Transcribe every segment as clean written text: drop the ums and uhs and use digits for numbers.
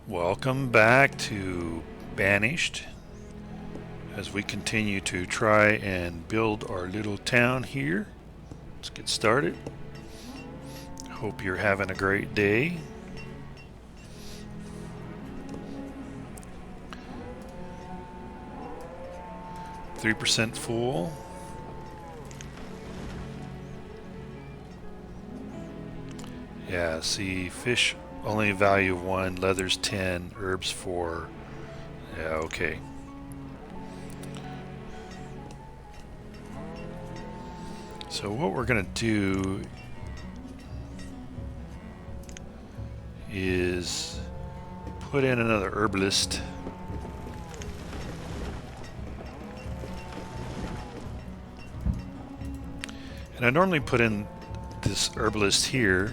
Welcome back to Banished as we continue to try and build our little town here. Let's get started. Hope you're having a great day. %3 full. Yeah, see, fish only value of 1, leathers 10, herbs 4. Yeah, okay. So what we're going to do is put in another herbalist. And I normally put in this herbalist here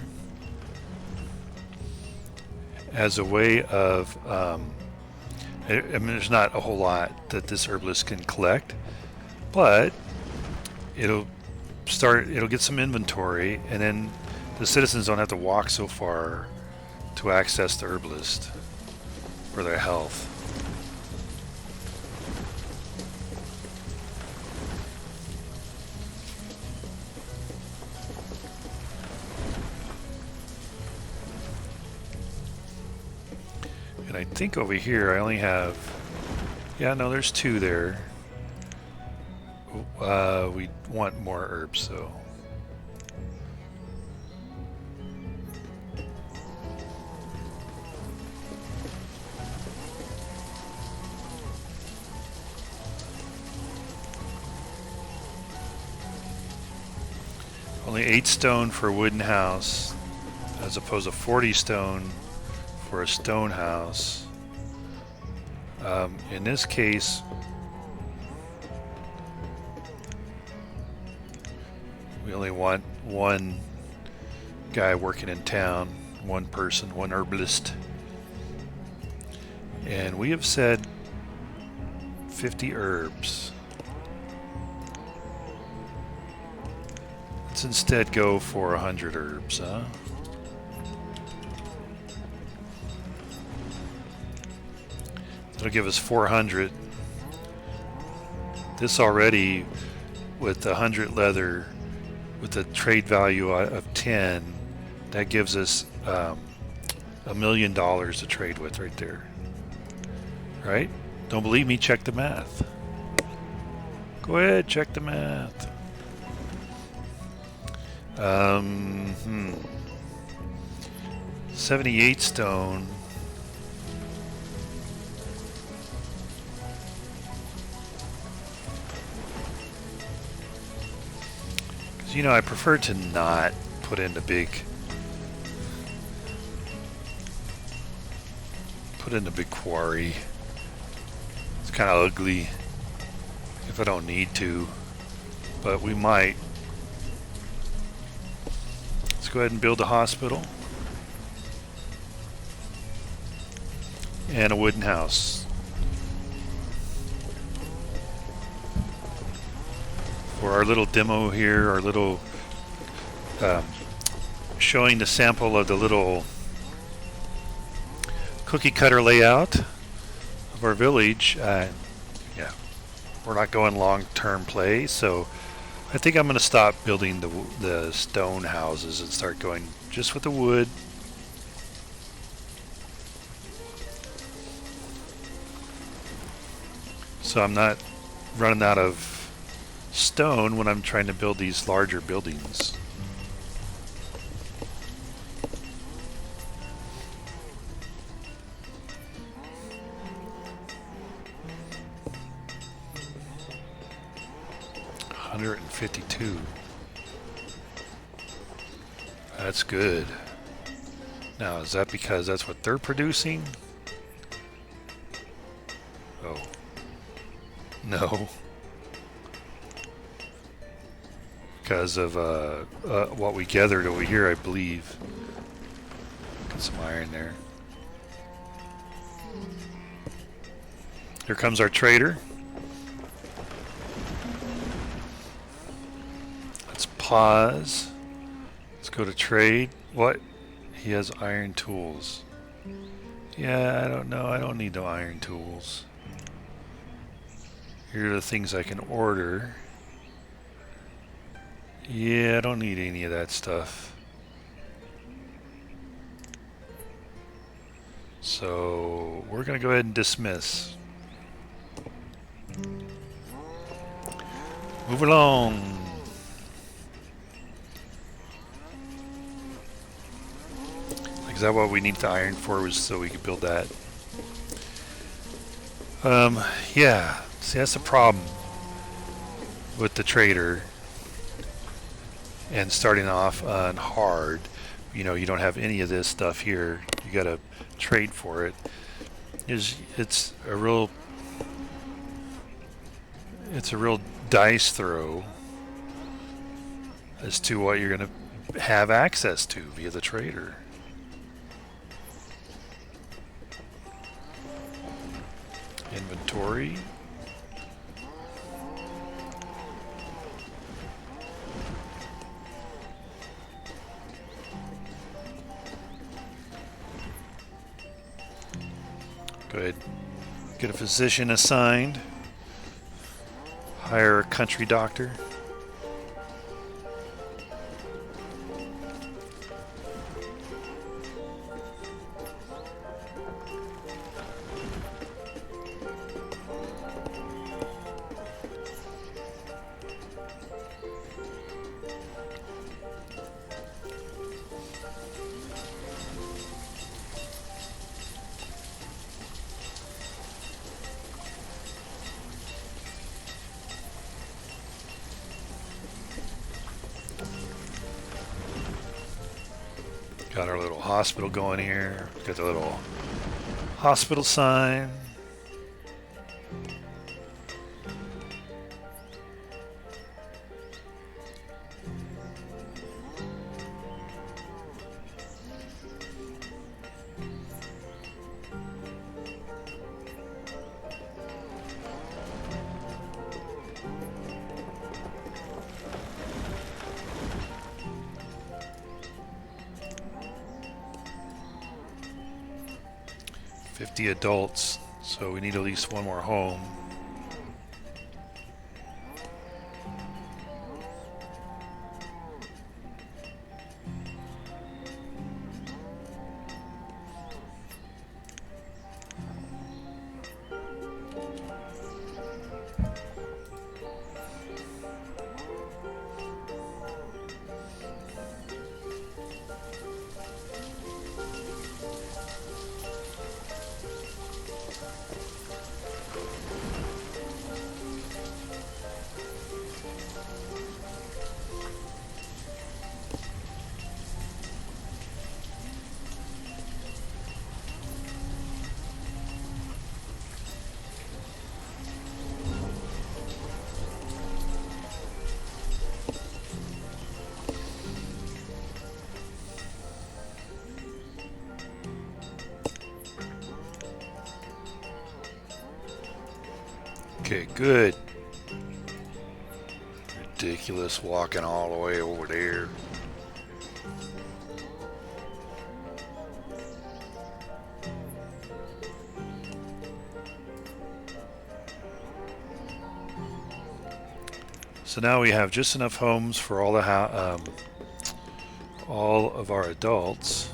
as a way of, I mean, there's not a whole lot that this herbalist can collect, but it'll get some inventory, and then the citizens don't have to walk so far to access the herbalist for their health. And I think over here I only have, yeah, no, there's 2 there. We want more herbs, so. Only 8 stone for a wooden house, as opposed to 40 stone for a stone house. In this case, we only want 1 guy working in town, 1 person, 1 herbalist. And we have said 50 herbs. Let's instead go for 100 herbs, huh? That'll give us 400. This already, with 100 leather, with a trade value of 10, that gives us $1 million to trade with right there. Right? Don't believe me? Check the math. Go ahead, check the math. 78 stone. Because, you know, I prefer to not put in the big quarry. It's kind of ugly if I don't need to, but we might. Let's go ahead and build a hospital and a wooden house. For our little demo here, our little showing the sample of the little cookie cutter layout of our village. Yeah, we're not going long-term play, so I think I'm going to stop building the stone houses and start going just with the wood. So I'm not running out of stone when I'm trying to build these larger buildings. $152. That's good. Now, is that because that's what they're producing? Oh. No. Because of what we gathered over here, I believe. Got some iron there. Here comes our trader. Let's pause. Let's go to trade. What? He has iron tools. Yeah, I don't know. I don't need no iron tools. Here are the things I can order. Yeah, I don't need any of that stuff. So we're going to go ahead and dismiss. Move along. Is that what we need the iron for? Was so we could build that? Yeah. See, that's the problem with the trader and starting off on hard. You know, you don't have any of this stuff here. You got to trade for it. It's a real dice throw as to what you're going to have access to via the trader. Inventory. Go ahead. Get a physician assigned. Hire a country doctor. Got our little hospital going here. Got the little hospital sign. The adults, so we need at least one more home. Okay, good. Ridiculous walking all the way over there. So now we have just enough homes for all of our adults.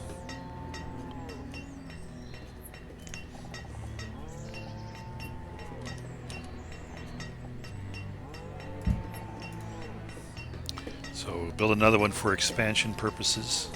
So we'll build another one for expansion purposes.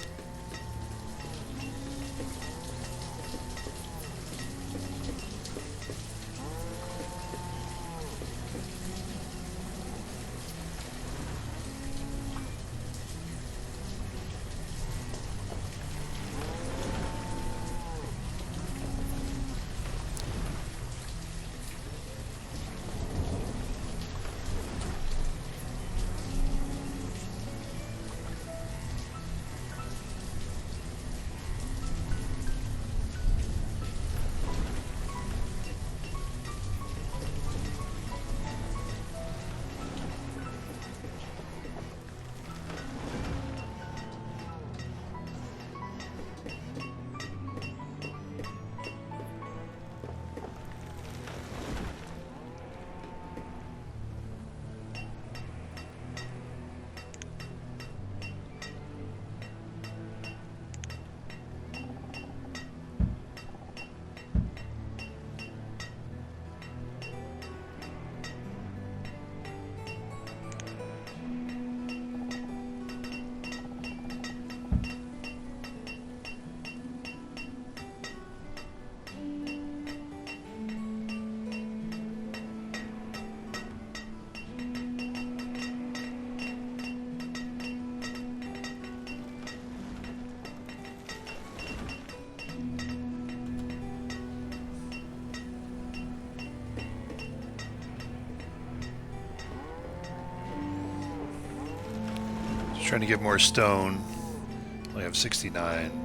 Trying to get more stone. I have 69.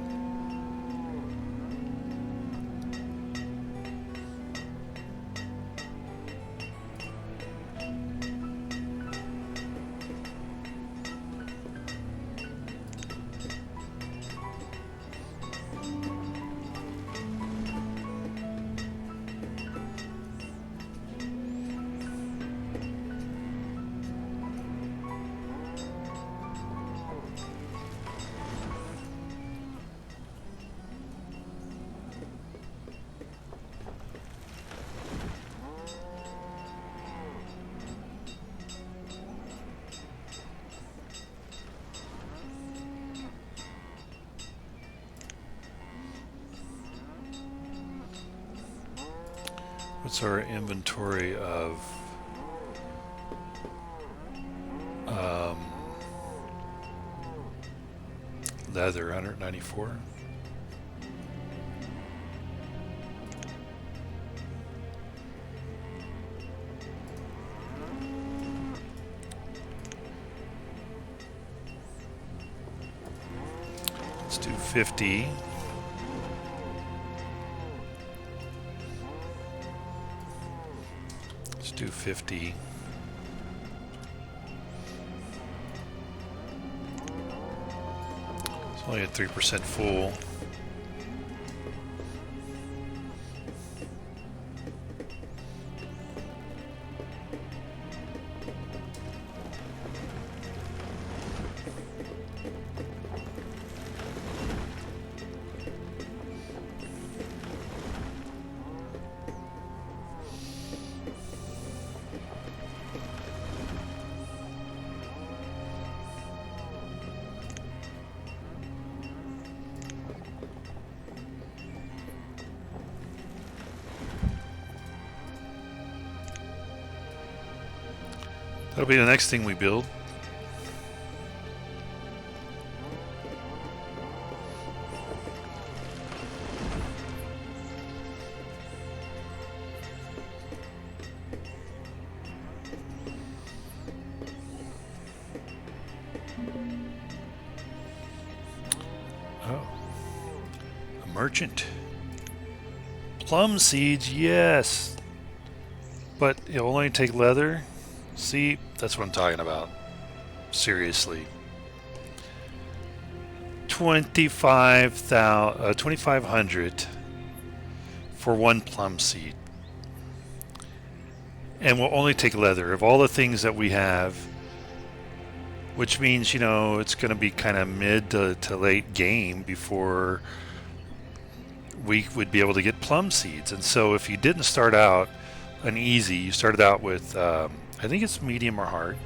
What's our inventory of leather? 194. Let's do 50. Let's do 50. It's only at 3% full. That'll be the next thing we build. Oh, a merchant. Plum seeds, yes. But you'll only take leather. See, that's what I'm talking about. Seriously. 2,500 for one plum seed. And we'll only take leather. Of all the things that we have, which means, you know, it's going to be kind of mid to late game before we would be able to get plum seeds. And so if you didn't start out an easy, you started out with I think it's medium or hard.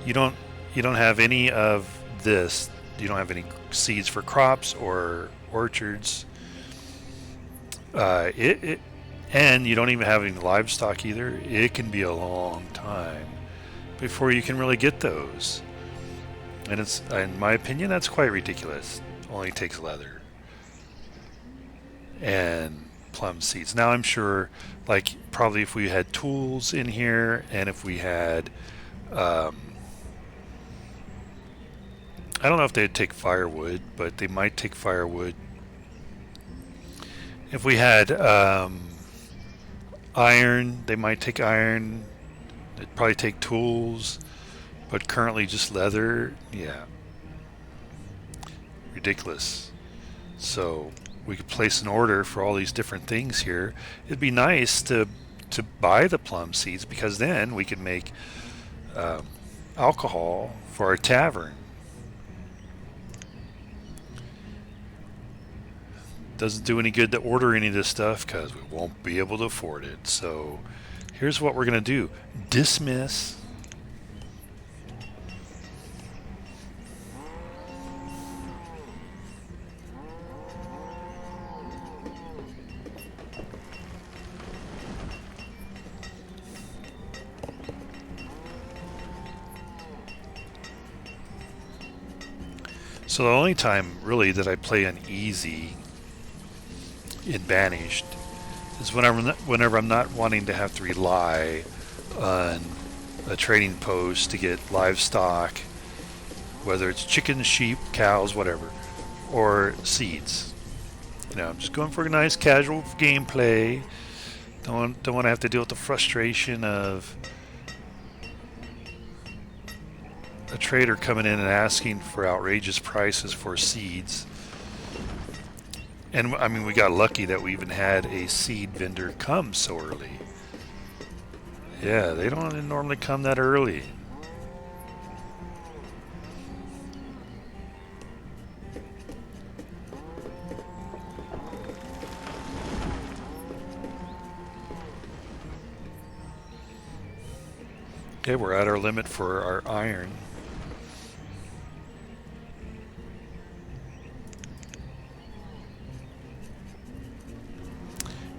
You don't have any of this. You don't have any seeds for crops or orchards. And you don't even have any livestock either. It can be a long time before you can really get those. And it's, in my opinion, that's quite ridiculous. Only takes leather and plum seeds. Now I'm sure, like, probably if we had tools in here, and if we had I don't know if they'd take firewood, but they might take firewood. If we had iron, they might take iron. They'd probably take tools, but currently just leather. Yeah, ridiculous. So we could place an order for all these different things here. It'd be nice to buy the plum seeds, because then we could make alcohol for our tavern. Doesn't do any good to order any of this stuff because we won't be able to afford it. So here's what we're going to do. Dismiss. So the only time really that I play an easy in Banished is whenever I'm not wanting to have to rely on a trading post to get livestock whether it's chickens, sheep, cows, whatever, or seeds. You know, I'm just going for a nice casual gameplay. Don't want to have to deal with the frustration of a trader coming in and asking for outrageous prices for seeds. And I mean, we got lucky that we even had a seed vendor come so early. Yeah, they don't normally come that early. Okay, we're at our limit for our iron.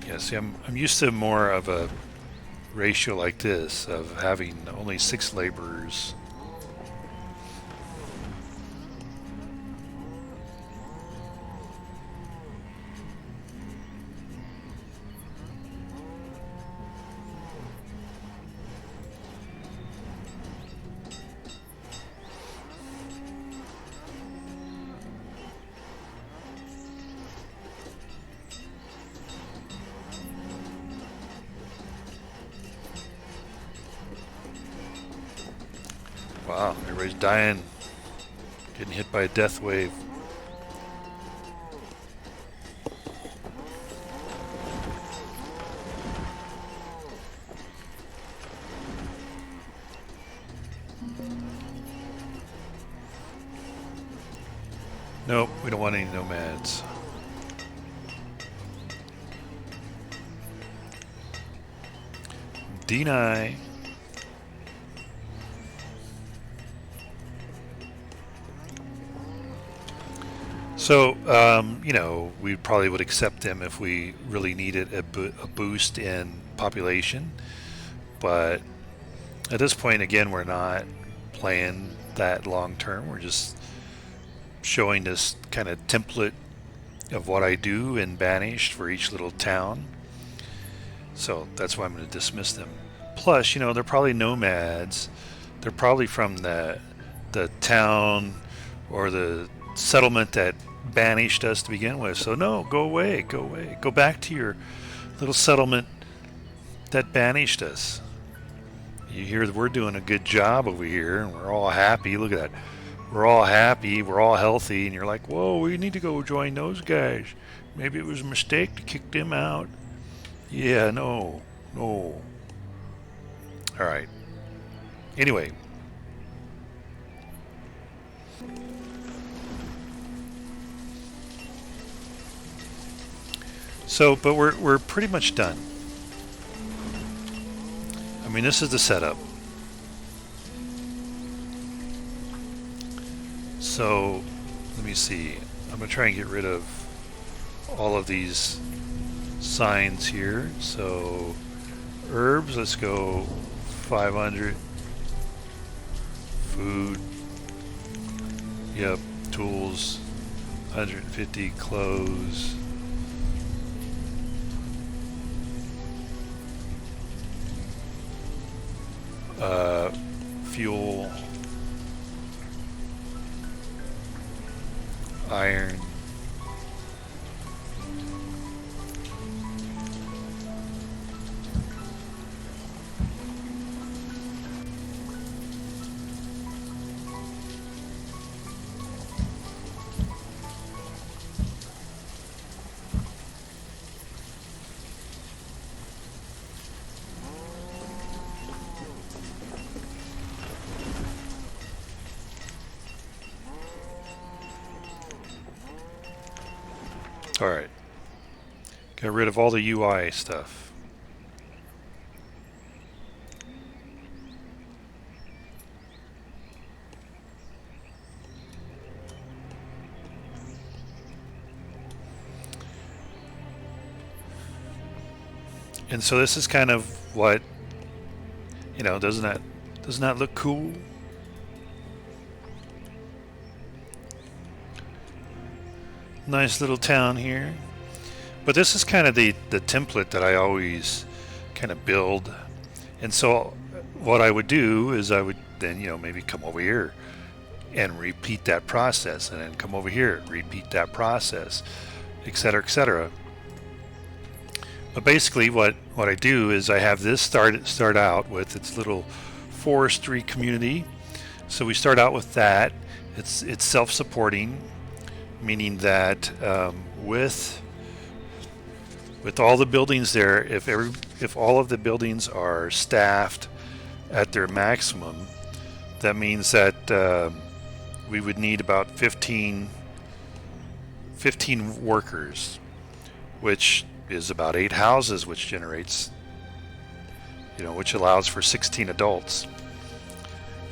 Yeah, see, I'm used to more of a ratio like this, of having only 6 laborers. Wow, everybody's dying, getting hit by a death wave. Nope, we don't want any nomads. Deny. So, you know, we probably would accept them if we really needed a boost in population. But at this point, again, we're not playing that long term. We're just showing this kind of template of what I do in Banished for each little town. So that's why I'm going to dismiss them. Plus, you know, they're probably nomads. They're probably from the town or the settlement that banished us to begin with. So no, go away, go away. Go back to your little settlement that banished us. You hear that we're doing a good job over here and we're all happy. Look at that. We're all happy, we're all healthy, and you're like, whoa, we need to go join those guys. Maybe it was a mistake to kick them out. Yeah, no. Alright. Anyway. So, but we're pretty much done. I mean, this is the setup. So, let me see. I'm going to try and get rid of all of these signs here. So, herbs, let's go 500. Food. Yep, tools, 150. Clothes. Fuel. Iron. Alright. Get rid of all the UI stuff. And so this is kind of what, you know, doesn't that look cool? Nice little town here. But this is kind of the template that I always kind of build. And so what I would do is I would then, you know, maybe come over here and repeat that process, and then come over here, repeat that process, etc., etc. But basically what I do is I have this start out with its little forestry community. So we start out with that. It's self-supporting, meaning that with all the buildings there, if all of the buildings are staffed at their maximum, that means that we would need about 15 workers, which is about 8 houses, which generates, which allows for 16 adults.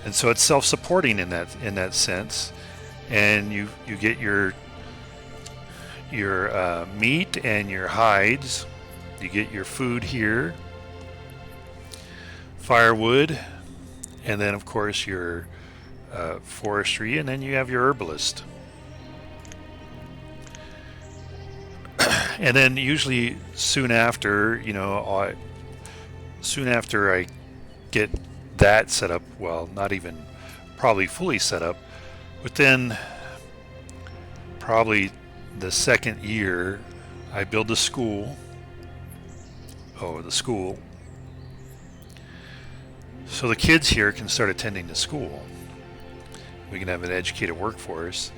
And so it's self-supporting in that sense, and you get your meat and your hides, you get your food here, firewood, and then of course your forestry, and then you have your herbalist. And then usually soon after I get that set up, well, not even probably fully set up, within probably the second year, I build the school. So the kids here can start attending the school. We can have an educated workforce.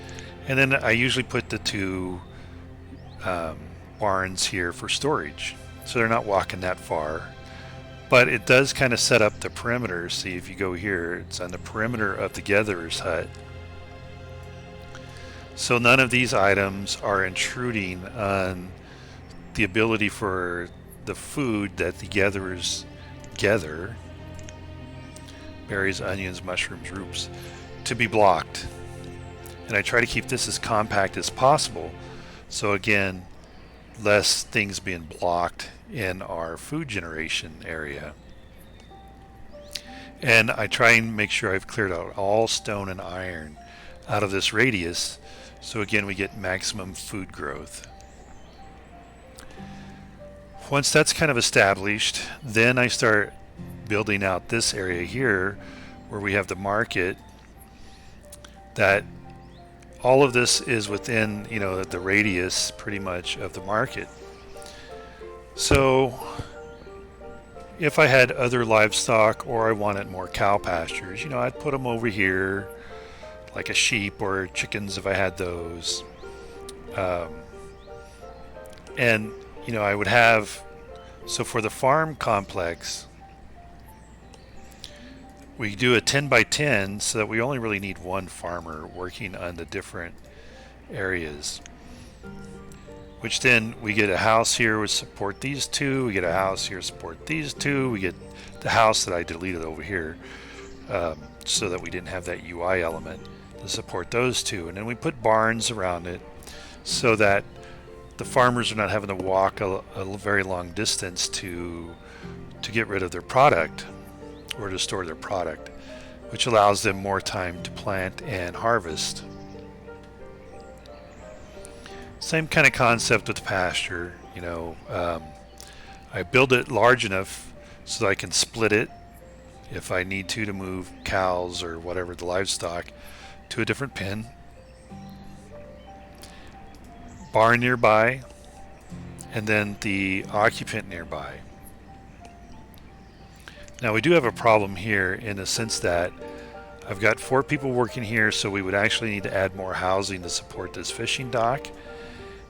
And then I usually put the 2 barns here for storage, so they're not walking that far. But it does kind of set up the perimeter. See, if you go here, it's on the perimeter of the gatherer's hut. So none of these items are intruding on the ability for the food that the gatherers gather, berries, onions, mushrooms, roots, to be blocked. And I try to keep this as compact as possible. So again, less things being blocked in our food generation area. And I try and make sure I've cleared out all stone and iron out of this radius, so again we get maximum food growth. Once that's kind of established, then I start building out this area here where we have the market. That all of this is within, the radius pretty much of the market. So if I had other livestock or I wanted more cow pastures, I'd put them over here, like a sheep or chickens if I had those. And I would have, so for the farm complex, we do a 10 by 10 so that we only really need one farmer working on the different areas. Which then we get a house here would support these 2, we get a house here support these 2, we get the house that I deleted over here so that we didn't have that UI element to support those 2. And then we put barns around it so that the farmers are not having to walk a very long distance to get rid of their product or to store their product, which allows them more time to plant and harvest. Same kind of concept with the pasture. I build it large enough so that I can split it if I need to move cows or whatever, the livestock, to a different pen. Barn nearby, and then the occupant nearby. Now we do have a problem here in the sense that I've got 4 people working here, so we would actually need to add more housing to support this fishing dock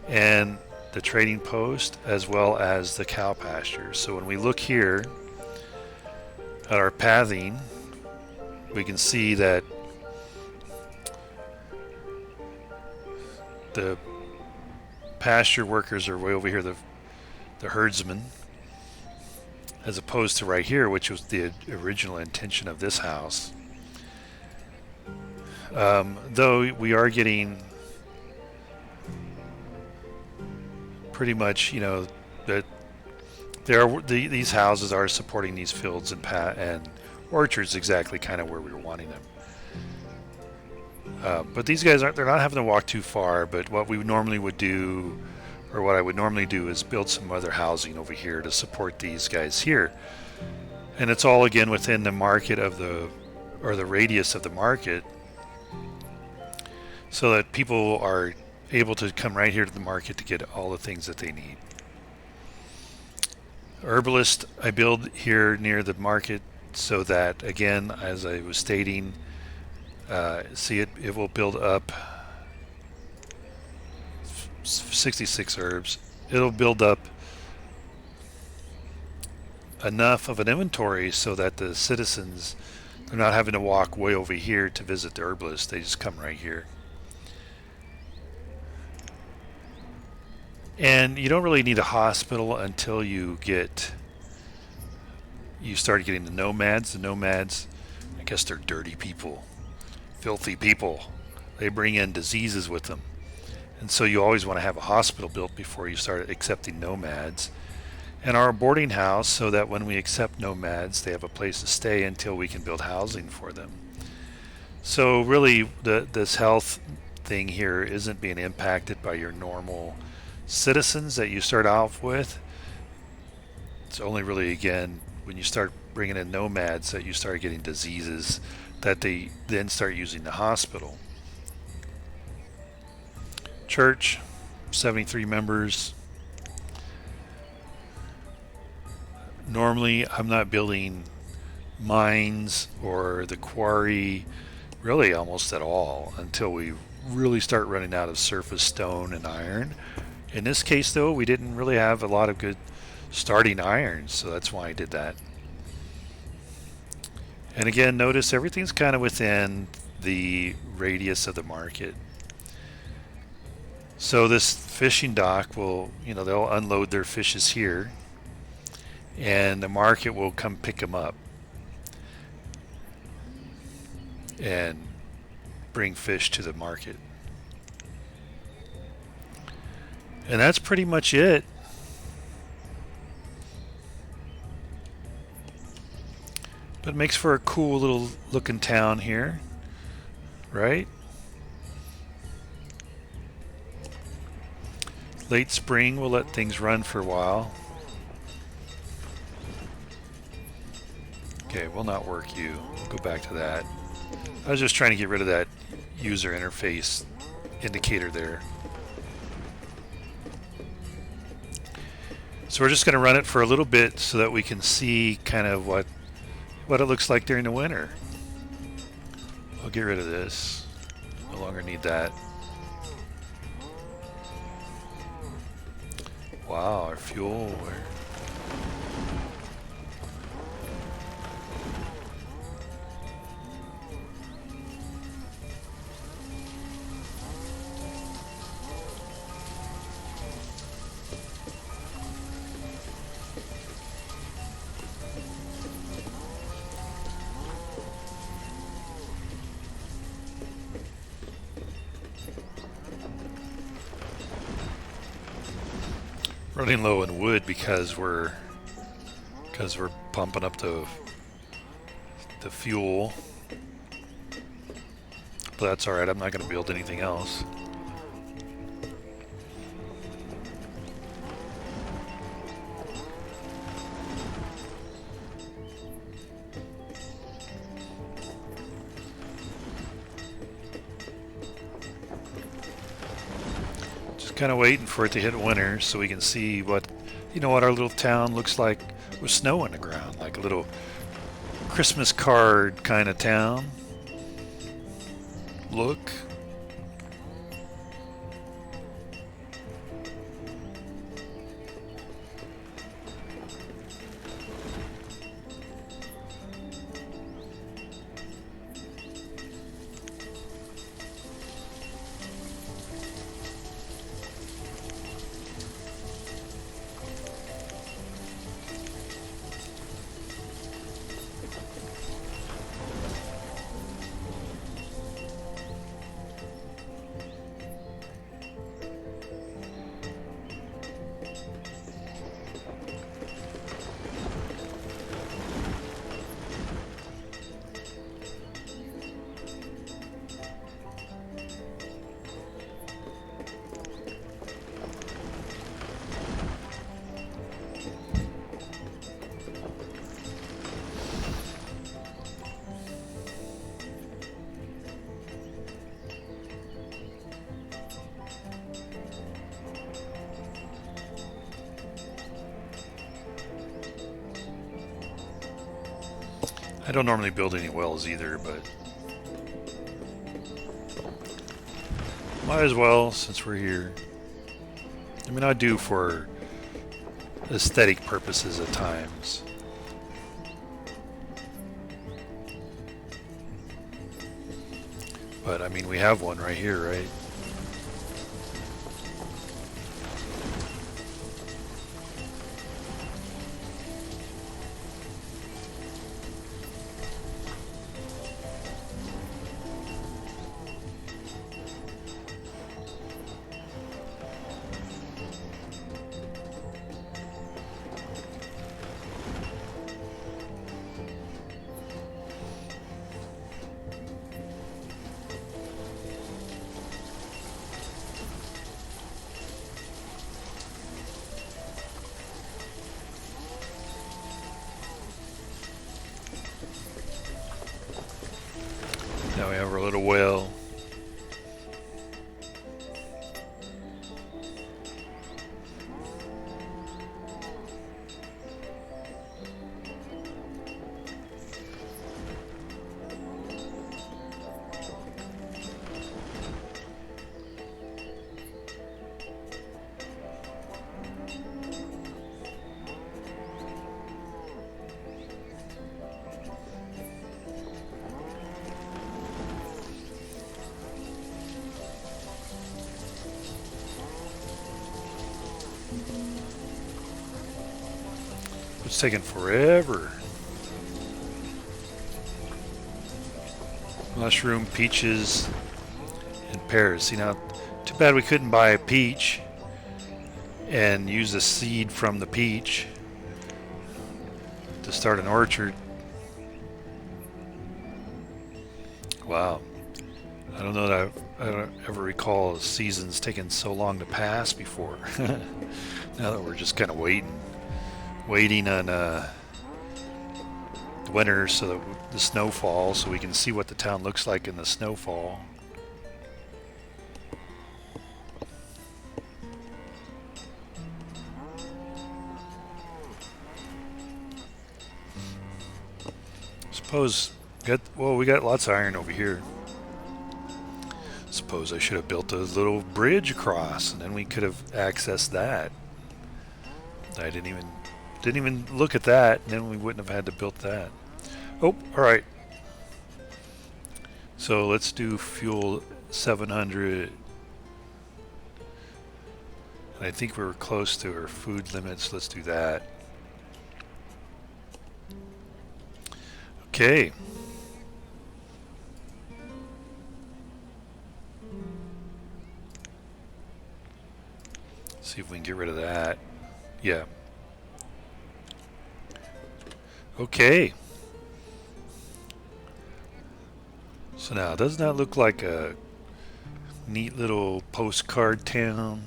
and the trading post as well as the cow pasture. So when we look here at our pathing, we can see that the pasture workers are way over here, the herdsmen, as opposed to right here, which was the original intention of this house. Though we are getting pretty much, that these houses are supporting these fields and orchards exactly kind of where we were wanting them. But these guys they're not having to walk too far, but what we normally would do, or what I would normally do, is build some other housing over here to support these guys here. And it's all again within the market of the radius of the market, so that people are able to come right here to the market to get all the things that they need. Herbalist I build here near the market so that, again, as I was stating, see it will build up 66 herbs. It'll build up enough of an inventory so that the citizens, they're not having to walk way over here to visit the herbalist. They just come right here. And you don't really need a hospital until you start getting the nomads. The nomads, I guess they're dirty people, filthy people. They bring in diseases with them. And so you always want to have a hospital built before you start accepting nomads. And our boarding house, so that when we accept nomads, they have a place to stay until we can build housing for them. So really, this health thing here isn't being impacted by your normal citizens that you start off with. It's only really, again, when you start bringing in nomads that you start getting diseases that they then start using the hospital. Church, 73 members. Normally, I'm not building mines or the quarry really almost at all until we really start running out of surface stone and iron. In this case, though, we didn't really have a lot of good starting irons, so that's why I did that. And again, notice everything's kind of within the radius of the market. So this fishing dock will, they'll unload their fishes here, and the market will come pick them up and bring fish to the market. And that's pretty much it. But it makes for a cool little looking town here, right? Late spring, we'll let things run for a while. Okay, will not work you. Go back to that. I was just trying to get rid of that user interface indicator there. So we're just going to run it for a little bit so that we can see kind of what it looks like during the winter. I'll get rid of this. No longer need that. Wow, our fuel. Running low in wood because we're pumping up the fuel, but that's all right. I'm not going to build anything else. Kind of waiting for it to hit winter so we can see what our little town looks like with snow on the ground, like a little Christmas card kind of town look. I don't normally build any wells either, but might as well since we're here. I mean, I do for aesthetic purposes at times. But I mean, we have one right here, right? Now we have our little well. It's taking forever. Mushroom, peaches, and pears. See, now, too bad we couldn't buy a peach and use the seed from the peach to start an orchard. Wow. I don't know that I don't ever recall seasons taking so long to pass before. Now that we're just kind of waiting on winter so that the snowfall, so we can see what the town looks like in the snowfall. Suppose we got lots of iron over here. Suppose I should have built a little bridge across, and then we could have accessed that. I didn't even look at that, and then we wouldn't have had to build that. Oh, all right. So let's do fuel 700. And I think we were close to our food limits. Let's do that. Okay. See if we can get rid of that. Yeah. Okay. So now, doesn't that look like a neat little postcard town?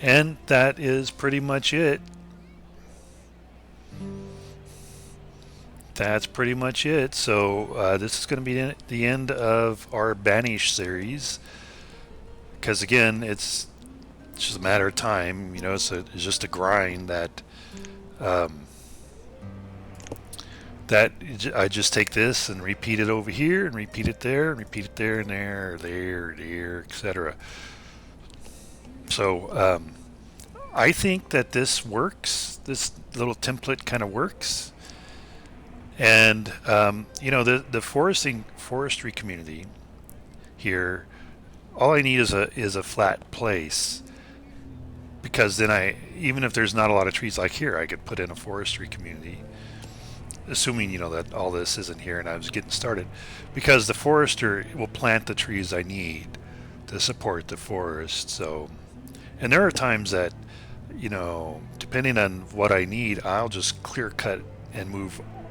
And that is pretty much it. That's pretty much it. So this is going to be the end of our Banished series. Because again, it's just a matter of time. You know, it's just a grind that that I just take this and repeat it over here and repeat it there and repeat it there and there, etc. So I think that this works. This little template kind of works. And you know, the forestry community here, all I need is a flat place, because then even if there's not a lot of trees like here, I could put in a forestry community, assuming, you know, that all this isn't here and I was getting started, because the forester will plant the trees I need to support the forest. So, and there are times that, you know, depending on what I need, I'll just clear cut and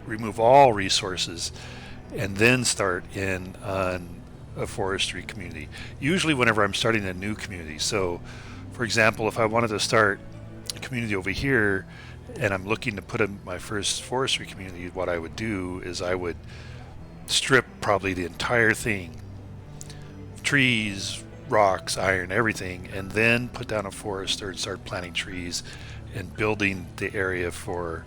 remove all resources and then start in on a forestry community, usually whenever I'm starting a new community. So for example, if I wanted to start a community over here and I'm looking to put in my first forestry community, what I would do is I would strip probably the entire thing trees, rocks, iron, everything, and then put down a forester and start planting trees and building the area for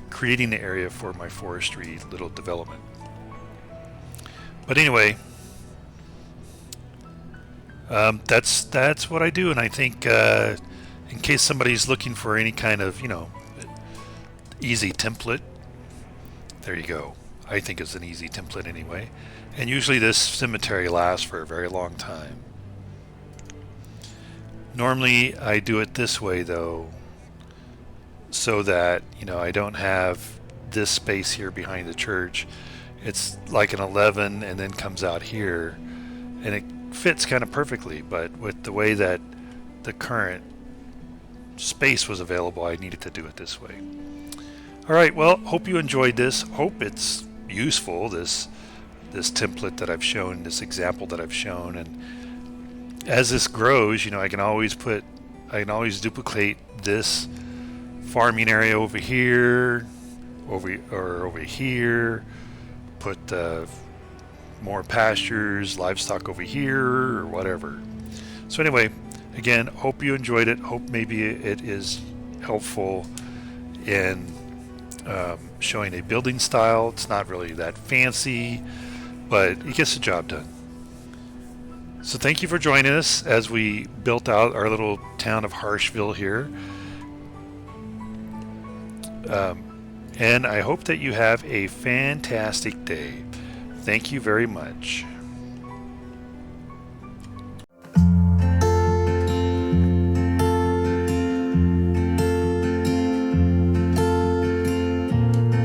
creating the area for my forestry little development. But anyway, that's what I do, and I think in case somebody's looking for any kind of easy template, there you go. I think it's an easy template anyway, and usually this cemetery lasts for a very long time. Normally I do it this way though, so that I don't have this space here behind the church. It's like an 11 and then comes out here, and it fits kind of perfectly, but with the way that the current space was available, I needed to do it this way. All right, well, hope you enjoyed this. Hope it's useful, this template that I've shown, this example that I've shown, and as this grows, I can always duplicate this farming area over here, over here, put more pastures, livestock over here, or whatever. So anyway, again, hope you enjoyed it. Hope maybe it is helpful in showing a building style. It's not really that fancy, but it gets the job done. So thank you for joining us as we built out our little town of Harshville here. And I hope that you have a fantastic day. Thank you very much.